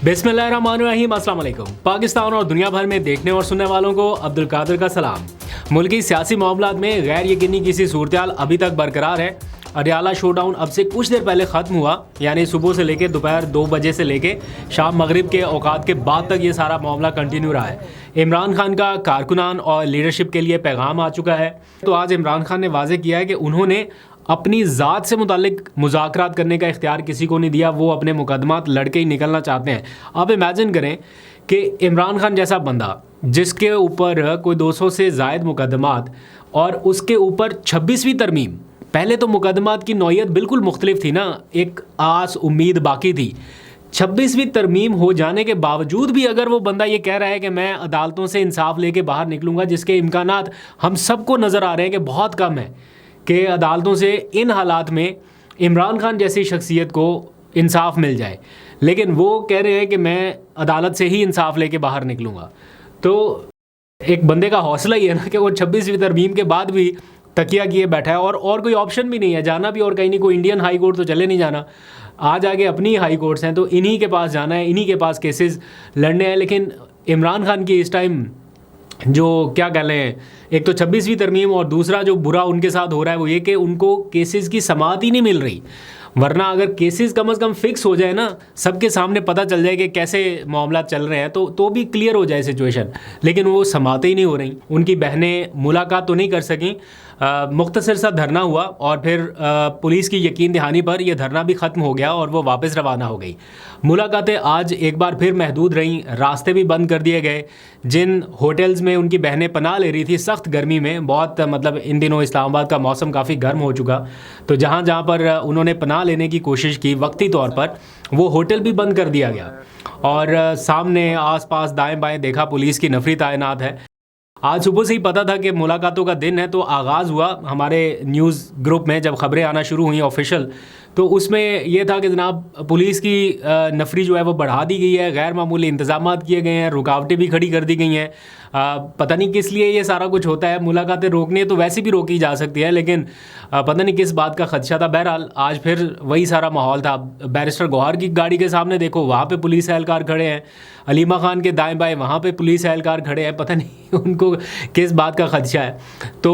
बिस्मिल्लाहिर्रहमानिर्रहीम, अस्सलाम वालेकुम। पाकिस्तान और दुनिया भर में देखने और सुनने वालों को अब्दुल कादिर का सलाम। मुल्की सियासी मामलात में गैर यकीनी किसी सूरत अभी तक बरकरार है। अडियाला शोडाउन अब से कुछ देर पहले ख़त्म हुआ, यानी सुबह से लेकर दोपहर 2 बजे से लेकर शाम मगरिब के औकात के बाद तक ये सारा मामला कंटिन्यू रहा है। इमरान खान का कारकुनान और लीडरशिप के लिए पैगाम आ चुका है। तो आज इमरान खान ने वाजे किया है कि उन्होंने अपनी ज़ात से मुतालिक मुज़ाकरात करने का इख्तियार किसी को नहीं दिया, वो अपने मुकदमात लड़के ही निकलना चाहते हैं। आप इमेजिन करें कि इमरान खान जैसा बंदा जिसके ऊपर कोई 200 से ज़ायद मुकदमात और उसके ऊपर 26वीं तरमीम। पहले तो मुकदमात की नौइयत बिल्कुल मुख्तलिफ थी ना, एक आस उम्मीद बाकी थी। 26वीं तरमीम हो जाने के बावजूद भी अगर वो बंदा ये कह रहा है कि मैं अदालतों से इंसाफ लेके बाहर निकलूँगा, जिसके इम्कानात हम सबको नज़र आ रहे हैं कि बहुत कम है कि अदालतों से इन हालात में इमरान खान जैसी शख्सियत को इंसाफ मिल जाए, लेकिन वो कह रहे हैं कि मैं अदालत से ही इंसाफ लेके बाहर निकलूँगा। तो एक बंदे का हौसला ही है ना कि वो 26वीं तरमीम के बाद भी तकिया किए बैठा है और कोई ऑप्शन भी नहीं है जाना भी, और कहीं नहीं, कोई इंडियन हाई कोर्ट तो चले नहीं जाना। आज आगे अपनी हाई कोर्ट्स हैं तो इन्हीं के पास जाना है, इन्हीं के पास केसेस लड़ने हैं। लेकिन इमरान खान की इस टाइम जो क्या कह लें, एक तो 26वीं तरमीम और दूसरा जो बुरा उनके साथ हो रहा है वो ये कि उनको केसेस की समाअत ही नहीं मिल रही। वरना अगर केसेस कम से कम फिक्स हो जाए ना, सबके सामने पता चल जाए कि कैसे मामला चल रहे हैं, तो भी क्लियर हो जाए सिचुएशन। लेकिन वो समातें ही नहीं हो रही। उनकी बहनें मुलाकात तो नहीं कर सकें, मुख्तसर सा धरना हुआ और फिर पुलिस की यकीन दहानी पर यह धरना भी ख़त्म हो गया और वो वापस रवाना हो गई। मुलाकातें आज एक बार फिर महदूद रहीं, रास्ते भी बंद कर दिए गए। जिन होटल्स में उनकी बहनें पनाह ले रही थी सख्त गर्मी में, बहुत मतलब इन दिनों इस्लामाबाद का मौसम काफ़ी गर्म हो चुका, तो जहाँ जहाँ पर उन्होंने पनाह लेने की कोशिश की वक्ती तौर पर, वो होटल भी बंद कर दिया गया। और सामने आसपास दाएं बाएं देखा पुलिस की नफरी तैनात है। आज सुबह से ही पता था कि मुलाकातों का दिन है, तो आगाज़ हुआ हमारे न्यूज़ ग्रुप में जब खबरें आना शुरू हुई ऑफिशियल, तो उसमें यह था कि जनाब पुलिस की नफरी जो है वो बढ़ा दी गई है, गैर मामूली इंतजाम किए गए हैं, रुकावटें भी खड़ी कर दी गई हैं। पता नहीं किस लिए ये सारा कुछ होता है। मुलाकातें रोकनी तो वैसे भी रोकी जा सकती है, लेकिन पता नहीं किस बात का खदशा था। बहरहाल आज फिर वही सारा माहौल था। बैरिस्टर गौहर की गाड़ी के सामने देखो, वहाँ पे पुलिस एहलकार खड़े हैं। अलीमा खान के दाएं बाएं वहाँ पे पुलिस एहलकार खड़े हैं। पता नहीं उनको किस बात का खदशा है। तो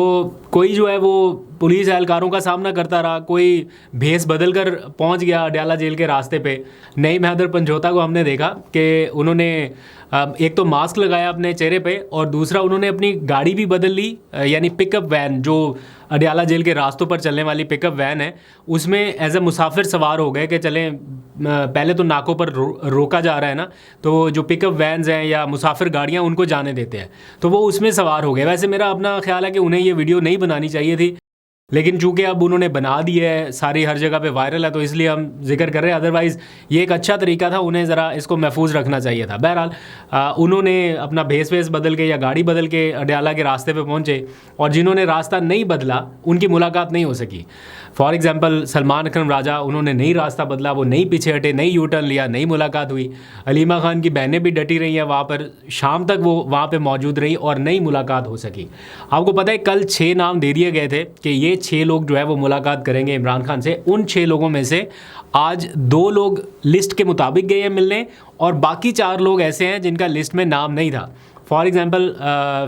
कोई जो है वो पुलिस एहलकारों का सामना करता रहा, कोई भेस बदल कर पहुँच गया अडियाला जेल के रास्ते पे। नईम हैदर पंजोता को हमने देखा कि उन्होंने एक तो मास्क लगाया अपने चेहरे पे और दूसरा उन्होंने अपनी गाड़ी भी बदल ली, यानी पिकअप वैन जो अडियाला जेल के रास्तों पर चलने वाली पिकअप वैन है, उसमें एज ए मुसाफिर सवार हो गए कि चलें। पहले तो नाकों पर रोका जा रहा है ना, तो जो पिकअप वैन्स हैं या मुसाफिर गाड़ियाँ उनको जाने देते हैं, तो वो उसमें सवार हो गए। वैसे मेरा अपना ख्याल है कि उन्हें ये वीडियो नहीं बनानी चाहिए थी, लेकिन चूंकि अब उन्होंने बना दी है, सारी हर जगह पे वायरल है, तो इसलिए हम जिक्र कर रहे हैं। अदरवाइज़ ये एक अच्छा तरीका था, उन्हें ज़रा इसको महफूज रखना चाहिए था। बहरहाल उन्होंने अपना भेस वेस बदल के या गाड़ी बदल के अडियाला के रास्ते पे पहुंचे, और जिन्होंने रास्ता नहीं बदला उनकी मुलाकात नहीं हो सकी। फॉर एग्ज़ाम्पल सलमान अकरम राजा, उन्होंने नहीं रास्ता बदला, वो नहीं पीछे हटे, नहीं यू टर्न लिया, नहीं मुलाकात हुई। अलीमा खान की बहनें भी डटी रही हैं वहाँ पर, शाम तक वो वहाँ पर मौजूद रही और नई मुलाकात हो सकी। आपको पता है कल 6 नाम दे दिए गए थे कि ये 6 लोग जो है वो मुलाकात करेंगे इमरान खान से। उन 6 लोगों में से आज 2 लोग लिस्ट के मुताबिक गए हैं मिलने, और बाकी 4 लोग ऐसे हैं जिनका लिस्ट में नाम नहीं था। फॉर एग्ज़ाम्पल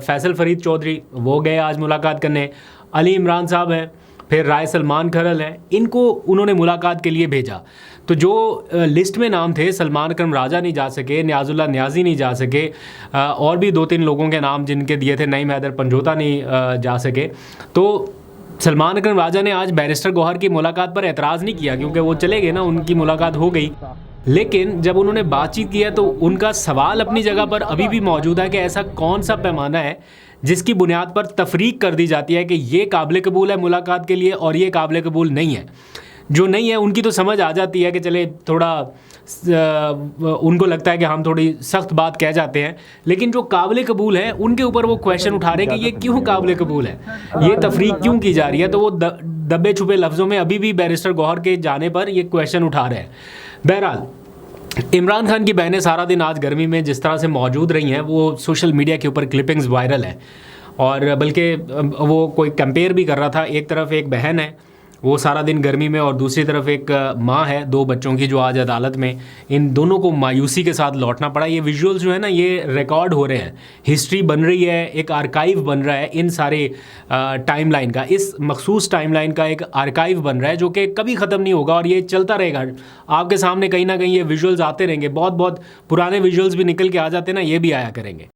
फैसल फरीद चौधरी, वो गए आज मुलाकात करने। अली इमरान साहब हैं, फिर राय सलमान खरल हैं, इनको उन्होंने मुलाकात के लिए भेजा। तो जो लिस्ट में नाम थे, सलमान अकरम राजा नहीं जा सके, नियाजुल्लाह नियाजी नहीं जा सके, और भी 2-3 लोगों के नाम जिनके दिए थे, नईम हैदर पंजोता नहीं जा सके। तो सलमान अकरम राजा ने आज बैरिस्टर गौहर की मुलाकात पर एतराज़ नहीं किया, क्योंकि वो चले गए ना, उनकी मुलाकात हो गई। लेकिन जब उन्होंने बातचीत की है तो उनका सवाल अपनी जगह पर अभी भी मौजूद है कि ऐसा कौन सा पैमाना है जिसकी बुनियाद पर तफरीक कर दी जाती है कि ये काबिल कबूल है मुलाकात के लिए और ये काबिल कबूल नहीं है। जो नहीं है उनकी तो समझ आ जाती है कि चले थोड़ा उनको लगता है कि हम थोड़ी सख्त बात कह जाते हैं, लेकिन जो काबिल कबूल है उनके ऊपर वो क्वेश्चन उठा रहे हैं कि ये क्यों काबिल कबूल है, ये तफरीक क्यों की जा रही है। तो वो दबे छुपे लफ्ज़ों में अभी भी बैरिस्टर गौहर के जाने पर ये क्वेश्चन उठा रहे हैं। बहरहाल इमरान खान की बहनें सारा दिन आज गर्मी में जिस तरह से मौजूद रही हैं, वो सोशल मीडिया के ऊपर क्लिपिंग्स वायरल हैं, और बल्कि वो कोई कंपेयर भी कर रहा था। एक तरफ एक बहन है वो सारा दिन गर्मी में, और दूसरी तरफ एक माँ है 2 बच्चों की जो आज अदालत में, इन दोनों को मायूसी के साथ लौटना पड़ा। ये विजुअल्स जो है ना, ये रिकॉर्ड हो रहे हैं, हिस्ट्री बन रही है, एक आर्काइव बन रहा है इन सारे टाइमलाइन का, इस मखसूस टाइमलाइन का एक आर्काइव बन रहा है जो कि कभी ख़त्म नहीं होगा और ये चलता रहेगा। आपके सामने कहीं ना कहीं ये विजुअल्स आते रहेंगे, बहुत बहुत पुराने विजुअल्स भी निकल के आ जाते हैं ना, ये भी आया करेंगे।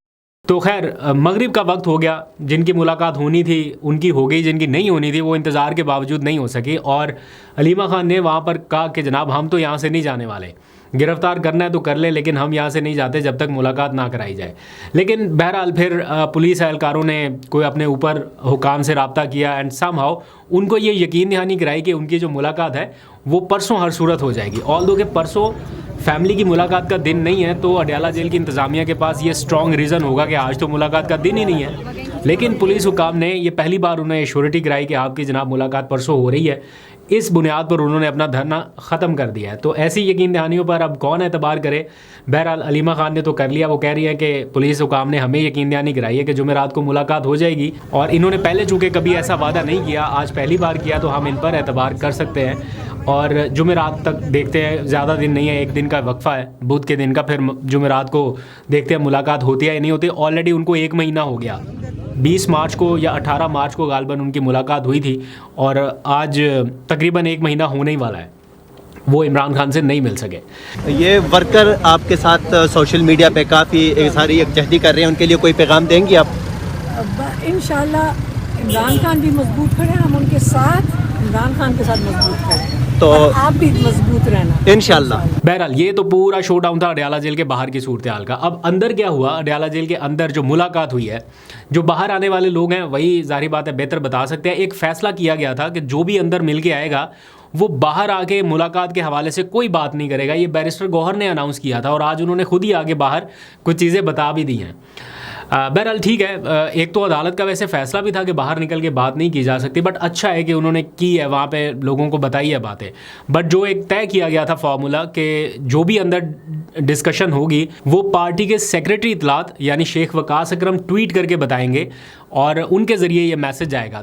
तो खैर मगरिब का वक्त हो गया, जिनकी मुलाकात होनी थी उनकी हो गई, जिनकी नहीं होनी थी वो इंतज़ार के बावजूद नहीं हो सकी। और अलीमा खान ने वहाँ पर कहा कि जनाब हम तो यहाँ से नहीं जाने वाले, गिरफ़्तार करना है तो कर ले, लेकिन हम यहाँ से नहीं जाते जब तक मुलाकात ना कराई जाए। लेकिन बहरहाल फिर पुलिस एहलकारों ने कोई अपने ऊपर हुकाम से रब्ता किया एंड समहाउ उनको ये यकीन दहानी कराई कि उनकी जो मुलाकात है वो परसों हर सूरत हो जाएगी। ऑल्दो कि परसों फैमिली की मुलाकात का दिन नहीं है, तो अडयाला जेल की इंतज़ामिया के पास ये स्ट्रॉन्ग रीज़न होगा कि आज तो मुलाकात का दिन ही नहीं है। लेकिन पुलिस हुकाम ने ये पहली बार उन्हें एश्योरिटी कराई कि आपकी जनाब मुलाकात परसों हो रही है। इस बुनियाद पर उन्होंने अपना धरना ख़त्म कर दिया है। तो ऐसी यकीन दहानियों पर अब कौन एतबार करे। बहरहाल अलीमा खान ने तो कर लिया, वो कह रही है कि पुलिस हुकाम ने हमें यकीन दहानी कराई है कि जुमेरात को मुलाकात हो जाएगी, और इन्होंने पहले चूँकि कभी ऐसा वादा नहीं किया, आज पहली बार किया, तो हम इन पर एतबार कर सकते हैं। और जुमेरात तक देखते हैं, ज़्यादा दिन नहीं है, 1 दिन का वक्फ़ा है बुध के दिन का, फिर जुमेरात को देखते हैं मुलाकात होती है या नहीं होती। ऑलरेडी उनको 1 महीना हो गया, 20 मार्च को या 18 मार्च को गालबन उनकी मुलाकात हुई थी, और आज तकरीबन 1 महीना होने ही वाला है, वो इमरान खान से नहीं मिल सके। ये वर्कर आपके साथ सोशल मीडिया पे काफ़ी सारी यकजहती कर रहे हैं, उनके लिए कोई पैगाम देंगी आप? इंशाल्लाह इमरान खान भी मजबूत खड़े, हम उनके साथ इमरान खान के साथ मजबूत खड़े, तो आप भी मजबूत रहना इंशाल्लाह। बहरहाल ये तो पूरा शो डाउन था अडयाला जेल के बाहर की सूरत हाल का। अब अंदर क्या हुआ, अडयाला जेल के अंदर जो मुलाकात हुई है, जो बाहर आने वाले लोग हैं वही जाहिर बात है बेहतर बता सकते हैं। एक फ़ैसला किया गया था कि जो भी अंदर मिल के आएगा वो बाहर आके मुलाकात के हवाले से कोई बात नहीं करेगा। ये बैरिस्टर गौहर ने अनाउंस किया था और आज उन्होंने खुद ही आगे बाहर कुछ चीज़ें बता भी दी हैं। बहरहाल ठीक है, एक तो अदालत का वैसे फ़ैसला भी था कि बाहर निकल के बात नहीं की जा सकती, बट अच्छा है कि उन्होंने की है, वहाँ पे लोगों को बताई है बातें। बट जो एक तय किया गया था फार्मूला कि जो भी अंदर डिस्कशन होगी वो पार्टी के सेक्रेटरी इतलात यानी शेख वकास अकरम ट्वीट करके बताएंगे और उनके ज़रिए ये मैसेज जाएगा।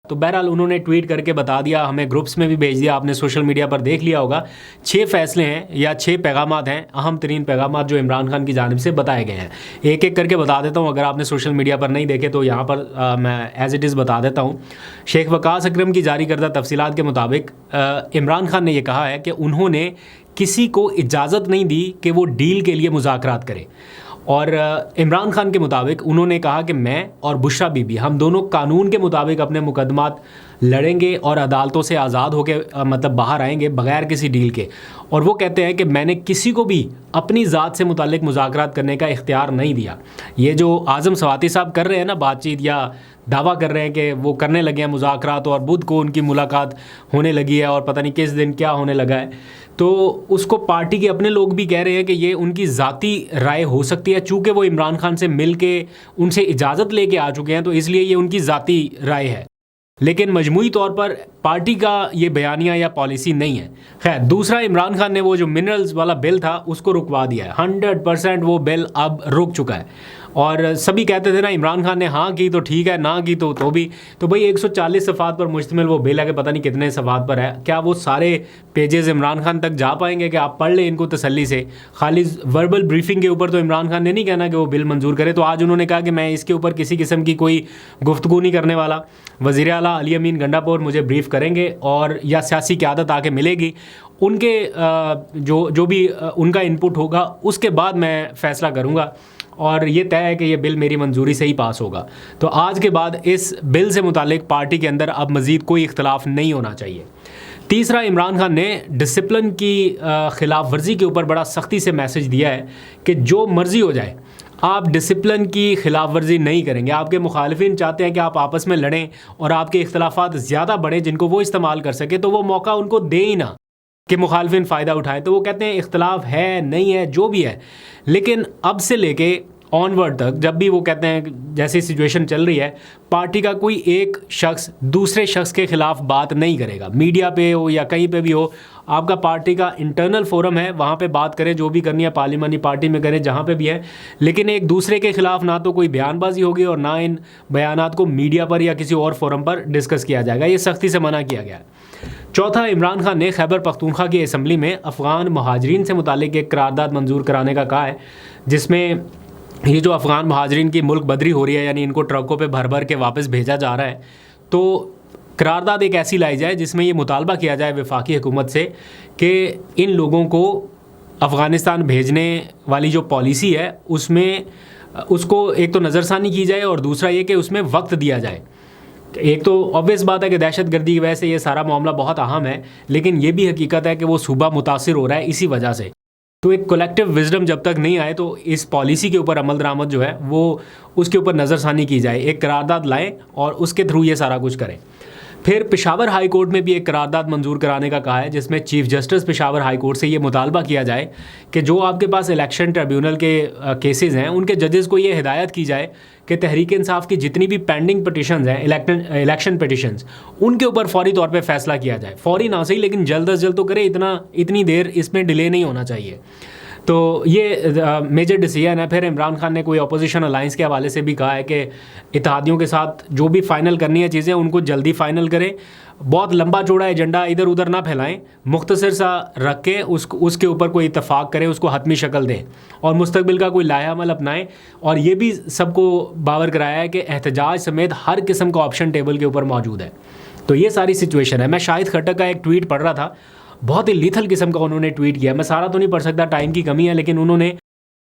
तो बहरहाल उन्होंने ट्वीट करके बता दिया, हमें ग्रुप्स में भी भेज दिया, आपने सोशल मीडिया पर देख लिया होगा। 6 फैसले हैं या 6 पैगामात हैं, अहम तरीन पैगामात जो इमरान खान की जानिब से बताए गए हैं। एक एक करके बता देता हूँ, अगर आपने सोशल मीडिया पर नहीं देखे तो यहाँ पर मैं एज़ इट इज़ बता देता हूँ। शेख वकास अकरम की जारी करदा तफसीलात के मुताबिक इमरान खान ने यह कहा है कि उन्होंने किसी को इजाज़त नहीं दी कि वो डील के लिए मुज़ाकरात करें। और इमरान खान के मुताबिक उन्होंने कहा कि मैं और बुशरा बीबी हम दोनों कानून के मुताबिक अपने मुकदमात लड़ेंगे और अदालतों से आज़ाद होकर मतलब बाहर आएंगे बग़ैर किसी डील के। और वो कहते हैं कि मैंने किसी को भी अपनी ज़ात से मुतालिक मुज़ाकरात करने का इख्तियार नहीं दिया। ये जो आज़म सवाती साहब कर रहे हैं ना बातचीत या दावा कर रहे हैं कि वो करने लगे हैं मुज़ाकरात और बुध को उनकी मुलाकात होने लगी है और पता नहीं किस दिन क्या होने लगा है, तो उसको पार्टी के अपने लोग भी कह रहे हैं कि ये उनकी ज़ाती राय हो सकती है। चूँकि वो इमरान खान से मिल के उनसे इजाज़त लेके आ चुके हैं तो इसलिए ये उनकी ज़ाती राय है, लेकिन मजमूई तौर पर पार्टी का ये बयानिया या पॉलिसी नहीं है। खैर, दूसरा इमरान खान ने वो जो मिनरल्स वाला बिल था उसको रुकवा दिया है। 100% वो बिल अब रुक चुका है। और सभी कहते थे ना इमरान खान ने हाँ की तो ठीक है, ना की तो भी। तो भाई 140 सफ़ात पर मुश्तमिल वो बिल है कि पता नहीं कितने सफ़ात पर है। क्या वो सारे पेजेस इमरान खान तक जा पाएंगे कि आप पढ़ लें इनको तसल्ली से? खाली वर्बल ब्रीफिंग के ऊपर तो इमरान खान ने नहीं कहना कि वो बिल मंजूर करे। तो आज उन्होंने कहा कि मैं इसके ऊपर किसी किस्म की कोई गुफ्तगू नहीं करने वाला। वज़ीर आला अली अमीन गंडापुर मुझे ब्रीफ़ करेंगे और या सियासी क़यादत आके मिलेगी, उनके जो भी उनका इनपुट होगा उसके बाद मैं फ़ैसला करूँगा। और ये तय है कि ये बिल मेरी मंजूरी से ही पास होगा। तो आज के बाद इस बिल से मुतालिक पार्टी के अंदर अब मज़ीद कोई इख्तलाफ नहीं होना चाहिए। तीसरा, इमरान खान ने डिसिप्लिन की ख़िलाफ़ वर्जी के ऊपर बड़ा सख्ती से मैसेज दिया है कि जो मर्ज़ी हो जाए आप डिसिप्लिन की ख़िलाफ़ वर्जी नहीं करेंगे। आपके मुखालिफिन चाहते हैं कि आप आपस में लड़ें और आपके इख्तलाफात ज़्यादा बढ़ें जिनको वो इस्तेमाल कर सके, तो वो मौका उनको दे ही ना कि मुखालिफिन फ़ायदा उठाएं। तो वो कहते हैं इख्तलाफ है नहीं है जो भी है, लेकिन अब से लेके ऑनवर्ड तक, जब भी वो कहते हैं जैसी सिचुएशन चल रही है, पार्टी का कोई एक शख्स दूसरे शख्स के खिलाफ बात नहीं करेगा, मीडिया पे हो या कहीं पे भी हो। आपका पार्टी का इंटरनल फोरम है, वहाँ पे बात करें, जो भी करनी है पार्लियामानी पार्टी में करें, जहाँ पे भी है, लेकिन एक दूसरे के खिलाफ ना तो कोई बयानबाजी होगी और ना इन बयानात को मीडिया पर या किसी और फोरम पर डिस्कस किया जाएगा। ये सख्ती से मना किया गया है। चौथा, इमरान खान ने खैबर पख्तूनख्वा की असम्बली में अफ़गान महाजरीन से मुतालिक एक करारदाद मंजूर कराने का कहा है, जिसमें ये जो अफ़गान महाजरीन की मुल्क बदरी हो रही है, यानी इनको ट्रकों पे भर भर के वापस भेजा जा रहा है, तो करारदाद एक ऐसी लाई जाए जिसमें ये मुतालबा किया जाए वफाकी हुकूमत से कि इन लोगों को अफ़गानिस्तान भेजने वाली जो पॉलिसी है उसमें उसको एक तो नज़रसानी की जाए और दूसरा ये कि उसमें वक्त दिया जाए। एक तो ऑब्वियस बात है कि दहशतगर्दी की वजह से ये सारा मामला बहुत अहम है, लेकिन ये भी हकीकत है कि वो सूबा मुतासिर हो रहा है इसी वजह से। तो एक कलेक्टिव विजडम जब तक नहीं आए तो इस पॉलिसी के ऊपर अमल दरामद जो है वो उसके ऊपर नज़रसानी की जाए, एक करारदाद लाएं और उसके थ्रू ये सारा कुछ करें। फिर पेशावर हाई कोर्ट में भी एक करारदाद मंजूर कराने का कहा है, जिसमें chief justice Peshawar high court से ये मुतालबा किया जाए कि जो आपके पास इलेक्शन ट्रिब्यूनल के केसेस हैं उनके जजेस को ये हिदायत की जाए कि तहरीक इंसाफ की जितनी भी पेंडिंग पिटिशंस हैं, इलेक्शन पिटिशंस, उनके ऊपर फौरी तौर पे फैसला किया जाए। फौरी ना सही, लेकिन जल्द अज जल्द तो करे, इतनी देर इसमें डिले नहीं होना चाहिए। तो ये मेजर डिसीजन है। फिर इमरान खान ने कोई अपोजिशन अलाइंस के हवाले से भी कहा है कि इत्तेहादियों के साथ जो भी फ़ाइनल करनी है चीज़ें उनको जल्दी फ़ाइनल करें, बहुत लंबा चौड़ा एजेंडा इधर उधर ना फैलाएं, मुख्तसर सा रख के उसके ऊपर कोई इत्तफाक करें, उसको हतमी शक्ल दें और मुस्तकबिल का कोई लाया अमल अपनाएं। और ये भी सबको बावर कराया है कि एहतजाज समेत हर किस्म का ऑप्शन टेबल के ऊपर मौजूद है। तो ये सारी सिचुएशन है। मैं शाहिद खट्टक का एक ट्वीट पढ़ रहा था, बहुत ही लीथल किस्म का उन्होंने ट्वीट किया। मैं सारा तो नहीं पढ़ सकता, टाइम की कमी है, लेकिन उन्होंने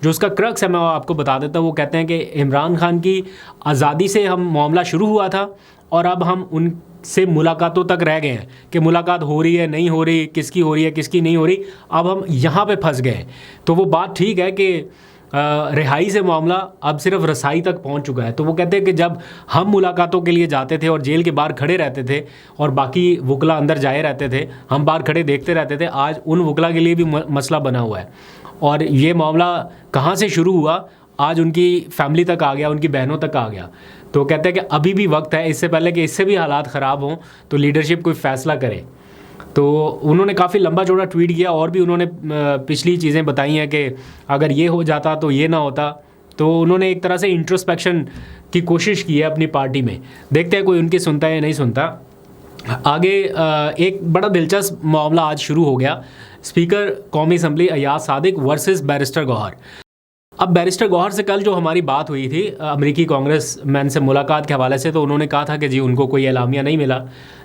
जो उसका क्रक्स है मैं आपको बता देता हूँ। वो कहते हैं कि इमरान खान की आज़ादी से हम मामला शुरू हुआ था और अब हम उनसे मुलाकातों तक रह गए हैं कि मुलाकात हो रही है नहीं हो रही, किसकी हो रही है किसकी नहीं हो रही, अब हम यहाँ पे फंस गए। तो वो बात ठीक है कि रिहाई से मामला अब सिर्फ रसाई तक पहुंच चुका है। तो वो कहते हैं कि जब हम मुलाकातों के लिए जाते थे और जेल के बाहर खड़े रहते थे और बाकी वकला अंदर जाए रहते थे, हम बाहर खड़े देखते रहते थे, आज उन वकला के लिए भी मसला बना हुआ है। और ये मामला कहाँ से शुरू हुआ, आज उनकी फैमिली तक आ गया, उनकी बहनों तक आ गया। तो कहते हैं कि अभी भी वक्त है, इससे पहले कि इससे भी हालात ख़राब हों तो लीडरशिप कोई फ़ैसला करे। तो उन्होंने काफ़ी लंबा चौड़ा ट्वीट किया और भी उन्होंने पिछली चीज़ें बताई हैं कि अगर ये हो जाता तो ये ना होता। तो उन्होंने एक तरह से इंट्रोस्पेक्शन की कोशिश की है अपनी पार्टी में। देखते हैं कोई उनकी सुनता है या नहीं सुनता। आगे एक बड़ा दिलचस्प मामला आज शुरू हो गया, स्पीकर कौमी assembly Ayaz Sadiq versus barrister Gohar. अब बैरिस्टर गौहर से कल जो हमारी बात हुई थी अमेरिकी कांग्रेस मैन से मुलाकात के हवाले से, तो उन्होंने कहा था कि जी उनको कोई एलामिया नहीं मिला,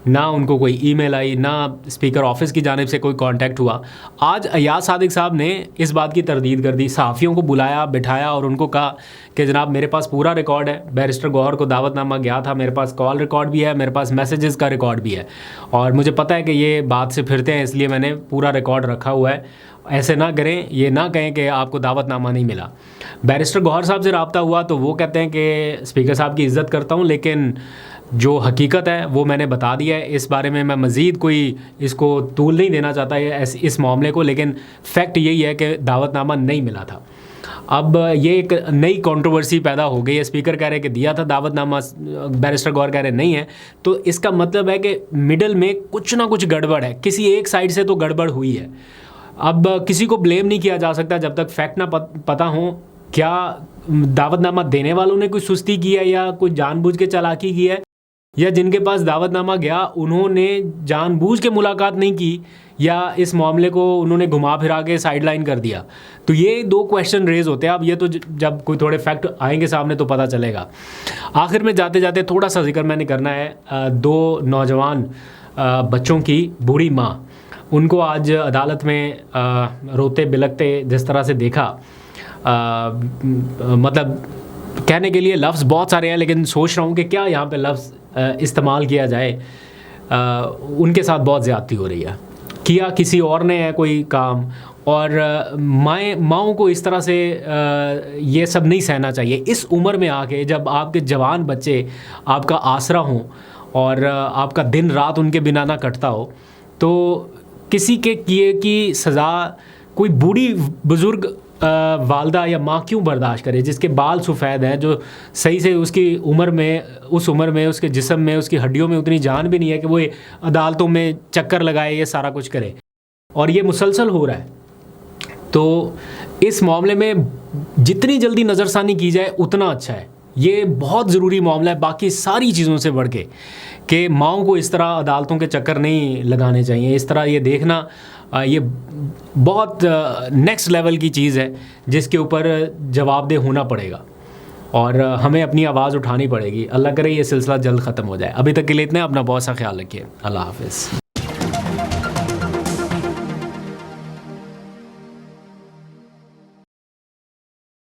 ना उनको कोई ईमेल आई, ना स्पीकर ऑफिस की जानिब से कोई कांटेक्ट हुआ। आज अयाज सादिक साहब ने इस बात की तरदीद कर दी, सहाफ़ियों को बुलाया बिठाया और उनको कहा कि जनाब मेरे पास पूरा रिकॉर्ड है, बैरिस्टर गौहर को दावतनामा गया था, मेरे पास कॉल रिकॉर्ड भी है, मेरे पास मैसेजेस का रिकॉर्ड भी है और मुझे पता है कि ये बात से फिरते हैं, इसलिए मैंने पूरा रिकॉर्ड रखा हुआ है। ऐसे ना करें, ये ना कहें कि आपको दावतनामा नहीं मिला। बैरिस्टर गौहर साहब से रब्ता हुआ तो वो कहते हैं कि स्पीकर साहब की इज़्ज़त करता हूँ, लेकिन जो हकीकत है वो मैंने बता दिया है, इस बारे में मैं मज़ीद कोई इसको तूल नहीं देना चाहता इस मामले को, लेकिन फ़ैक्ट यही है कि दावतनामा नहीं मिला था। अब ये एक नई कंट्रोवर्सी पैदा हो गई है, स्पीकर कह रहे हैं कि दिया था दावतनामा, बैरिस्टर गौहर कह रहे हैं नहीं है। तो इसका मतलब है कि मिडल में कुछ ना कुछ गड़बड़ है, किसी एक साइड से तो गड़बड़ हुई है। अब किसी को ब्लेम नहीं किया जा सकता जब तक फैक्ट ना पता हो। क्या दावतनामा देने वालों ने कोई सुस्ती की है या कोई जानबूझ के चालाकी की है, या जिनके पास दावतनामा गया उन्होंने जानबूझ के मुलाकात नहीं की, या इस मामले को उन्होंने घुमा फिरा के साइडलाइन कर दिया। तो ये दो क्वेश्चन रेज होते हैं। अब ये तो जब कोई थोड़े फैक्ट आएंगे सामने तो पता चलेगा। आखिर में जाते जाते थोड़ा सा जिक्र मैंने करना है दो नौजवान बच्चों की बूढ़ी माँ, उनको आज अदालत में रोते बिलखते जिस तरह से देखा, मतलब कहने के लिए लफ्ज़ बहुत सारे हैं, लेकिन सोच रहा हूँ कि क्या यहाँ पे लफ्ज़ इस्तेमाल किया जाए। उनके साथ बहुत ज़्यादती हो रही है, किया किसी और ने है कोई काम, और माओं को इस तरह से ये सब नहीं सहना चाहिए। इस उम्र में आके जब आपके जवान बच्चे आपका आसरा हों और आपका दिन रात उनके बिना ना कटता हो, तो किसी के किए की सज़ा कोई बूढ़ी बुज़ुर्ग वालदा या माँ क्यों बर्दाश्त करे जिसके बाल सफ़ेद हैं, जो सही से उसकी उम्र में उसके जिस्म में उसकी हड्डियों में उतनी जान भी नहीं है कि वो अदालतों में चक्कर लगाए, ये सारा कुछ करे, और ये मुसलसल हो रहा है। तो इस मामले में जितनी जल्दी नज़रसानी की जाए उतना अच्छा है। ये बहुत ज़रूरी मामला है बाकी सारी चीज़ों से बढ़ के, कि माओं को इस तरह अदालतों के चक्कर नहीं लगाने चाहिए। इस तरह ये देखना ये बहुत नेक्स्ट लेवल की चीज़ है जिसके ऊपर जवाबदेह होना पड़ेगा और हमें अपनी आवाज़ उठानी पड़ेगी। अल्लाह करे ये सिलसिला जल्द ख़त्म हो जाए। अभी तक के लिए इतना, अपना बहुत सा ख्याल रखिए। अल्लाह हाफ़िज़।